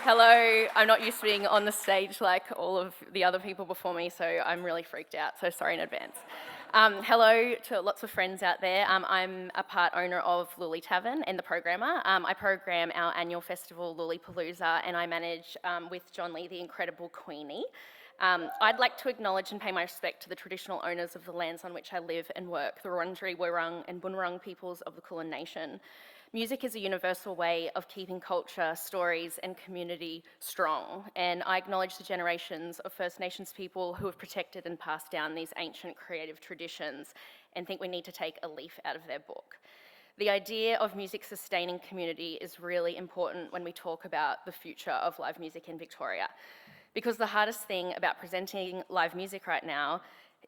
Hello, I'm not used to being on the stage like all of the other people before me, so I'm really freaked out, so sorry in advance. Hello to lots of friends out there. I'm a part owner of Lulie Tavern and the programmer. I program our annual festival, LuliePalooza, and I manage with John Lee, the incredible Queenie. I'd like to acknowledge and pay my respect to the traditional owners of the lands on which I live and work, the Wurundjeri, Wurrung and Bunurong peoples of the Kulin Nation. Music is a universal way of keeping culture, stories and community strong, and I acknowledge the generations of First Nations people who have protected and passed down these ancient creative traditions and think we need to take a leaf out of their book. The idea of music sustaining community is really important when we talk about the future of live music in Victoria, because the hardest thing about presenting live music right now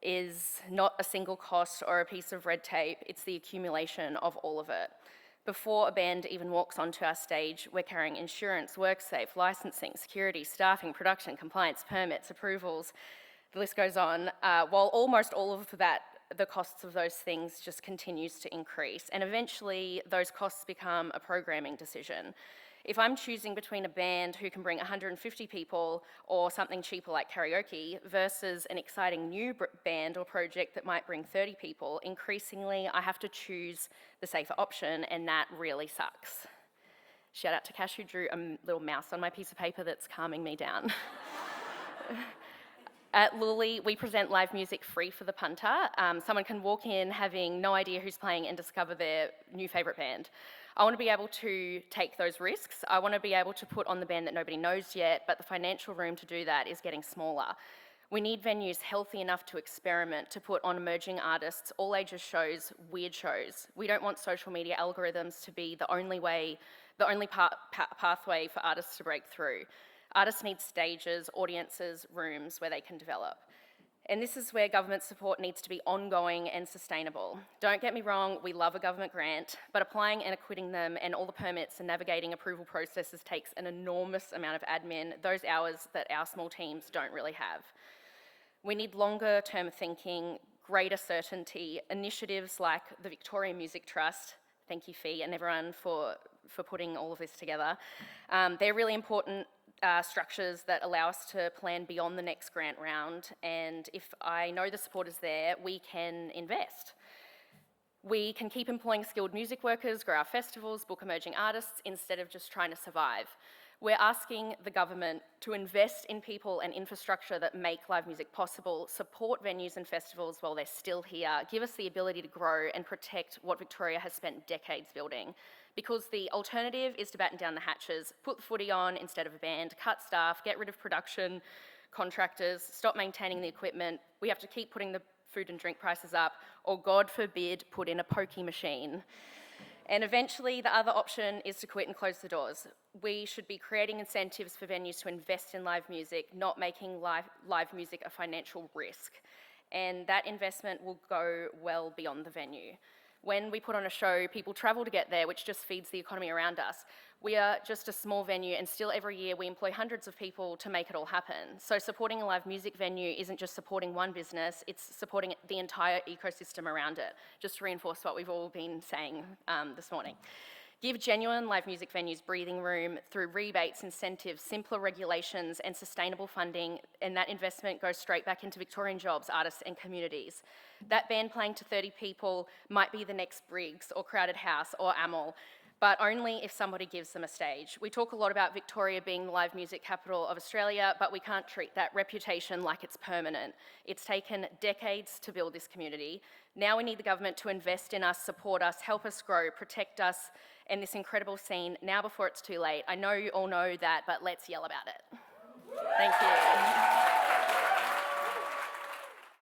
is not a single cost or a piece of red tape, it's the accumulation of all of it. Before a band even walks onto our stage, we're carrying insurance, WorkSafe, licensing, security, staffing, production, compliance, permits, approvals, the list goes on, while almost all of that, the costs of those things just continues to increase. And eventually, those costs become a programming decision. If I'm choosing between a band who can bring 150 people or something cheaper like karaoke versus an exciting new band or project that might bring 30 people, increasingly I have to choose the safer option, and that really sucks. Shout out to Cash, who drew a little mouse on my piece of paper that's calming me down. At Lulie, we present live music free for the punter. Someone can walk in having no idea who's playing and discover their new favourite band. I want to be able to take those risks. I want to be able to put on the band that nobody knows yet, but the financial room to do that is getting smaller. We need venues healthy enough to experiment, to put on emerging artists, all ages shows, weird shows. We don't want social media algorithms to be the only pathway for artists to break through. Artists need stages, audiences, rooms where they can develop. And this is where government support needs to be ongoing and sustainable. Don't get me wrong, we love a government grant, but applying and acquitting them and all the permits and navigating approval processes takes an enormous amount of admin, those hours that our small teams don't really have. We need longer term thinking, greater certainty, initiatives like the Victorian Music Trust, thank you Fee and everyone for putting all of this together. They're really important structures that allow us to plan beyond the next grant round, and if I know the support is there, we can invest. We can keep employing skilled music workers, grow our festivals, book emerging artists instead of just trying to survive. We're asking the government to invest in people and infrastructure that make live music possible, support venues and festivals while they're still here, give us the ability to grow and protect what Victoria has spent decades building. Because the alternative is to batten down the hatches, put the footy on instead of a band, cut staff, get rid of production contractors, stop maintaining the equipment. We have to keep putting the food and drink prices up, or God forbid, put in a pokey machine. And eventually, the other option is to quit and close the doors. We should be creating incentives for venues to invest in live music, not making live music a financial risk. And that investment will go well beyond the venue. When we put on a show, people travel to get there, which just feeds the economy around us. We are just a small venue, and still every year we employ hundreds of people to make it all happen. So supporting a live music venue isn't just supporting one business, it's supporting the entire ecosystem around it, just to reinforce what we've all been saying this morning. Give genuine live music venues breathing room through rebates, incentives, simpler regulations and sustainable funding, and that investment goes straight back into Victorian jobs, artists and communities. That band playing to 30 people might be the next Briggs or Crowded House or Amel, but only if somebody gives them a stage. We talk a lot about Victoria being the live music capital of Australia, but we can't treat that reputation like it's permanent. It's taken decades to build this community. Now we need the government to invest in us, support us, help us grow, protect us, and this incredible scene now before it's too late. I know you all know that, but let's yell about it. Thank you.